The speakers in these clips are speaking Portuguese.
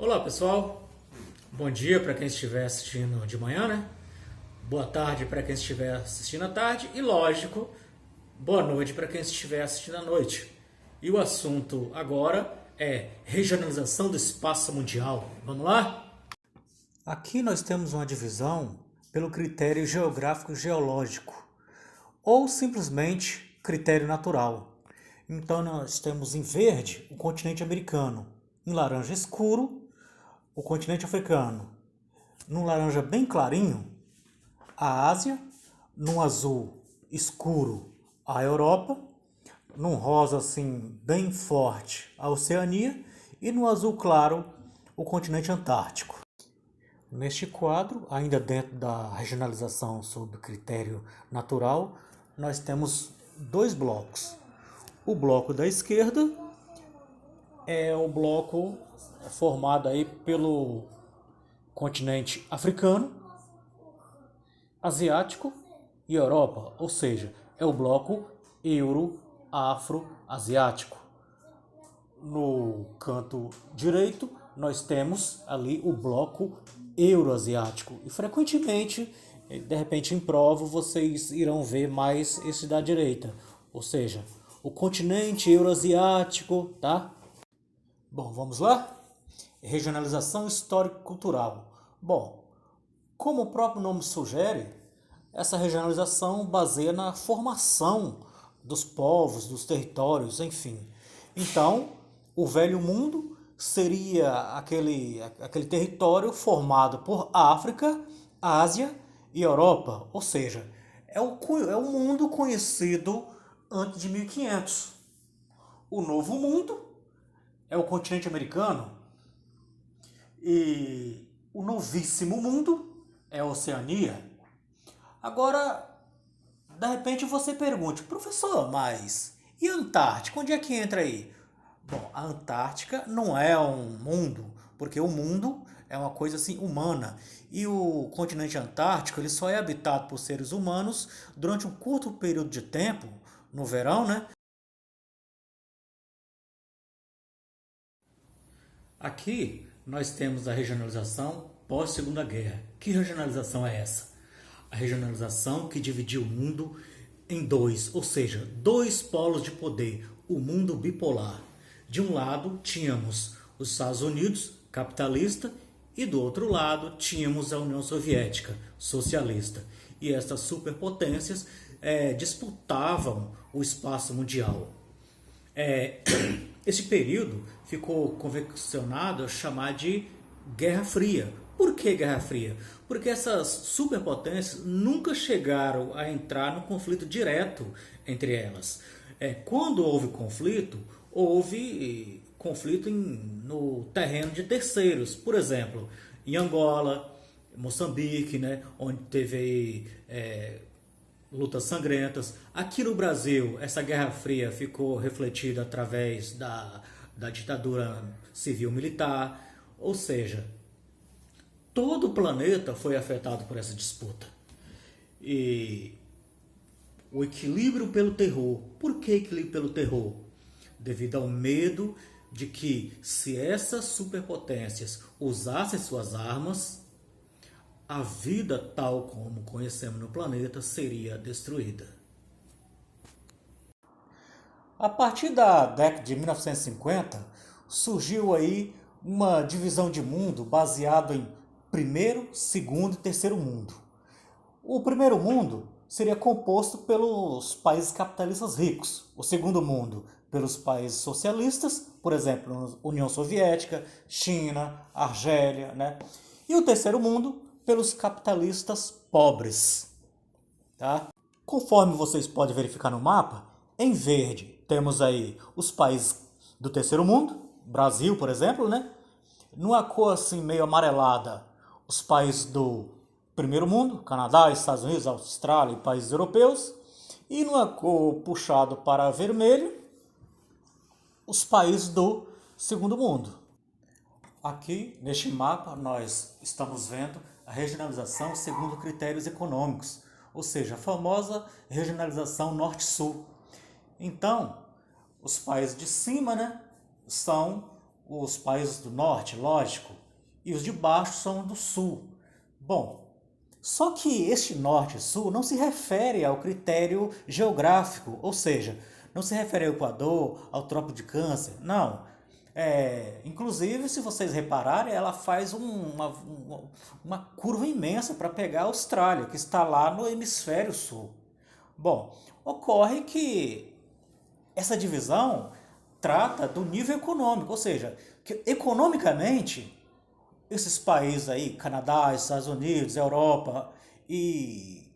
Olá pessoal, bom dia para quem estiver assistindo de manhã, né? Boa tarde para quem estiver assistindo à tarde e, lógico, boa noite para quem estiver assistindo à noite. E o assunto agora é regionalização do espaço mundial. Vamos lá? Aqui nós temos uma divisão pelo critério geográfico geológico ou simplesmente critério natural. Então nós temos em verde o continente americano, em laranja escuro o continente africano, num laranja bem clarinho a Ásia, num azul escuro a Europa, num rosa assim bem forte a Oceania e no azul claro o continente antártico. Neste quadro, ainda dentro da regionalização sob critério natural, nós temos dois blocos. O bloco da esquerda é o bloco formado aí pelo continente africano, asiático e Europa, ou seja, é o bloco euro-afro-asiático. No canto direito, nós temos ali o bloco euroasiático. E frequentemente, de repente em prova, vocês irão ver mais esse da direita, ou seja, o continente euroasiático, tá? Bom, vamos lá? Regionalização histórico-cultural. Bom, como o próprio nome sugere, essa regionalização baseia na formação dos povos, dos territórios, enfim. Então, o Velho Mundo seria aquele território formado por África, Ásia e Europa, ou seja, é o mundo conhecido antes de 1500. O Novo Mundo é o continente americano e o novíssimo mundo é a Oceania. Agora, de repente você pergunte, professor, mas e a Antártica? Onde é que entra aí? Bom, a Antártica não é um mundo, porque o mundo é uma coisa assim humana. E o continente antártico ele só é habitado por seres humanos durante um curto período de tempo, no verão, né? Aqui nós temos a regionalização pós-Segunda Guerra. Que regionalização é essa? A regionalização que dividiu o mundo em dois, ou seja, dois polos de poder, o mundo bipolar. De um lado tínhamos os Estados Unidos, capitalista, e do outro lado tínhamos a União Soviética, socialista. E estas superpotências disputavam o espaço mundial. Esse período ficou convencionado a chamar de Guerra Fria. Por que Guerra Fria? Porque essas superpotências nunca chegaram a entrar no conflito direto entre elas. Quando houve conflito no terreno de terceiros. Por exemplo, em Angola, Moçambique, né, onde teve lutas sangrentas. Aqui no Brasil, essa Guerra Fria ficou refletida através da ditadura civil-militar. Ou seja, todo o planeta foi afetado por essa disputa. E o equilíbrio pelo terror. Por que equilíbrio pelo terror? Devido ao medo de que, se essas superpotências usassem suas armas, a vida tal como conhecemos no planeta seria destruída. A partir da década de 1950, surgiu aí uma divisão de mundo baseado em primeiro, segundo e terceiro mundo. O primeiro mundo seria composto pelos países capitalistas ricos. O segundo mundo pelos países socialistas, por exemplo, União Soviética, China, Argélia, né? E o terceiro mundo pelos capitalistas pobres. Tá? Conforme vocês podem verificar no mapa, em verde temos aí os países do terceiro mundo, Brasil, por exemplo, né? Numa cor assim meio amarelada, os países do primeiro mundo, Canadá, Estados Unidos, Austrália e países europeus. E numa cor puxado para vermelho, os países do segundo mundo. Aqui, neste mapa, nós estamos vendo a regionalização segundo critérios econômicos, ou seja, a famosa regionalização norte-sul. Então, os países de cima, né, são os países do norte, lógico, e os de baixo são do sul. Bom, só que este norte e sul não se refere ao critério geográfico, ou seja, não se refere ao Equador, ao Trópico de Câncer, não. Inclusive, se vocês repararem, ela faz uma curva imensa para pegar a Austrália, que está lá no hemisfério sul. Bom, ocorre que essa divisão trata do nível econômico, ou seja, que economicamente esses países aí, Canadá, Estados Unidos, Europa e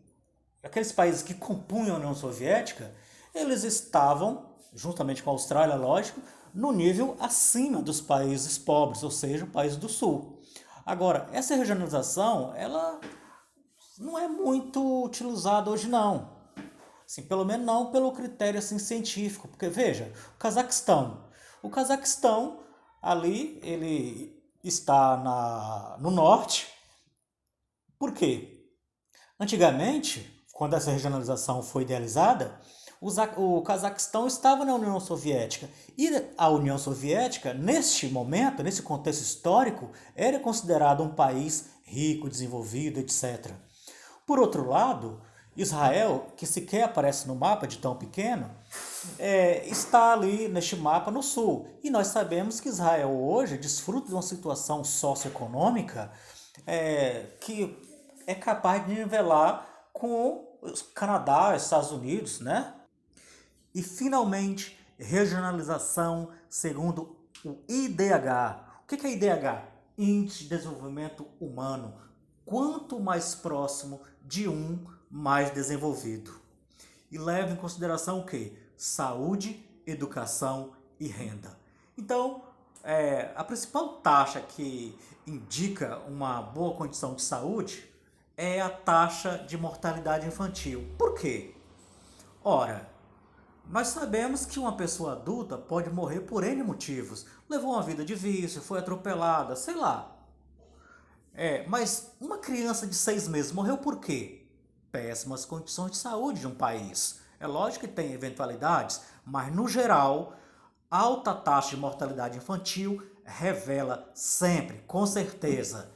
aqueles países que compunham a União Soviética, eles estavam, juntamente com a Austrália, lógico, no nível acima dos países pobres, ou seja, países do sul. Agora, essa regionalização, ela não é muito utilizada hoje não. Assim, pelo menos não pelo critério assim, científico, porque veja, o Cazaquistão ali ele está no norte. Por quê? Antigamente, quando essa regionalização foi idealizada, o Cazaquistão estava na União Soviética. E a União Soviética, neste momento, nesse contexto histórico, era considerada um país rico, desenvolvido, etc. Por outro lado, Israel, que sequer aparece no mapa de tão pequeno, está ali neste mapa no sul. E nós sabemos que Israel hoje desfruta de uma situação socioeconômica que é capaz de nivelar com o Canadá, Estados Unidos, né? E finalmente, regionalização segundo o IDH. O que é IDH? Índice de Desenvolvimento Humano. Quanto mais próximo de mais desenvolvido. E leva em consideração o quê? Saúde, educação e renda. Então, a principal taxa que indica uma boa condição de saúde é a taxa de mortalidade infantil. Por quê? Ora, nós sabemos que uma pessoa adulta pode morrer por N motivos. Levou uma vida de vício, foi atropelada, sei lá. Mas uma criança de 6 meses morreu por quê? Péssimas condições de saúde de um país. É lógico que tem eventualidades, mas no geral, alta taxa de mortalidade infantil revela sempre, com certeza,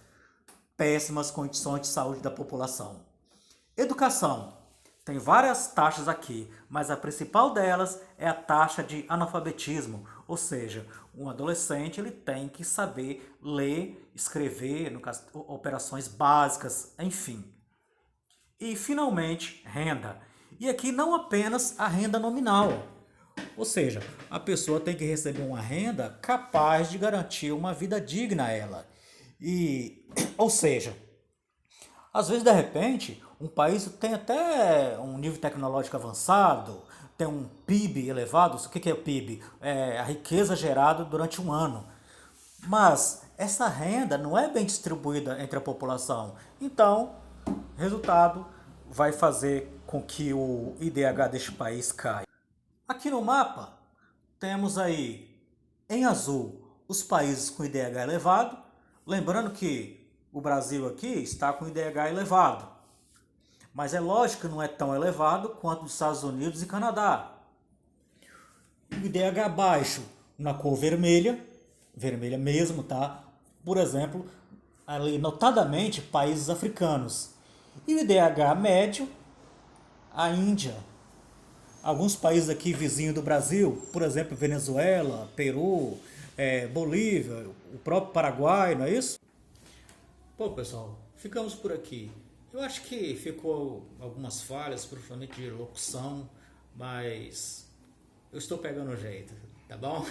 péssimas condições de saúde da população. Educação. Tem várias taxas aqui, mas a principal delas é a taxa de analfabetismo, ou seja, um adolescente ele tem que saber ler, escrever, no caso, operações básicas, enfim. E, finalmente, renda. E aqui não apenas a renda nominal. Ou seja, a pessoa tem que receber uma renda capaz de garantir uma vida digna a ela. Ou seja, às vezes, de repente, um país tem até um nível tecnológico avançado, tem um PIB elevado. O que é o PIB? É a riqueza gerada durante um ano. Mas essa renda não é bem distribuída entre a população. Então, resultado, vai fazer com que o IDH deste país caia. Aqui no mapa, temos aí, em azul, os países com IDH elevado. Lembrando que o Brasil aqui está com IDH elevado. Mas é lógico que não é tão elevado quanto os Estados Unidos e Canadá. O IDH baixo, na cor vermelha, vermelha mesmo, tá? Por exemplo, ali notadamente países africanos. E o IDH médio, a Índia. Alguns países aqui vizinhos do Brasil, por exemplo, Venezuela, Peru, Bolívia, o próprio Paraguai, não é isso? Bom, pessoal, ficamos por aqui. Eu acho que ficou algumas falhas, provavelmente de locução, mas eu estou pegando o jeito, tá bom?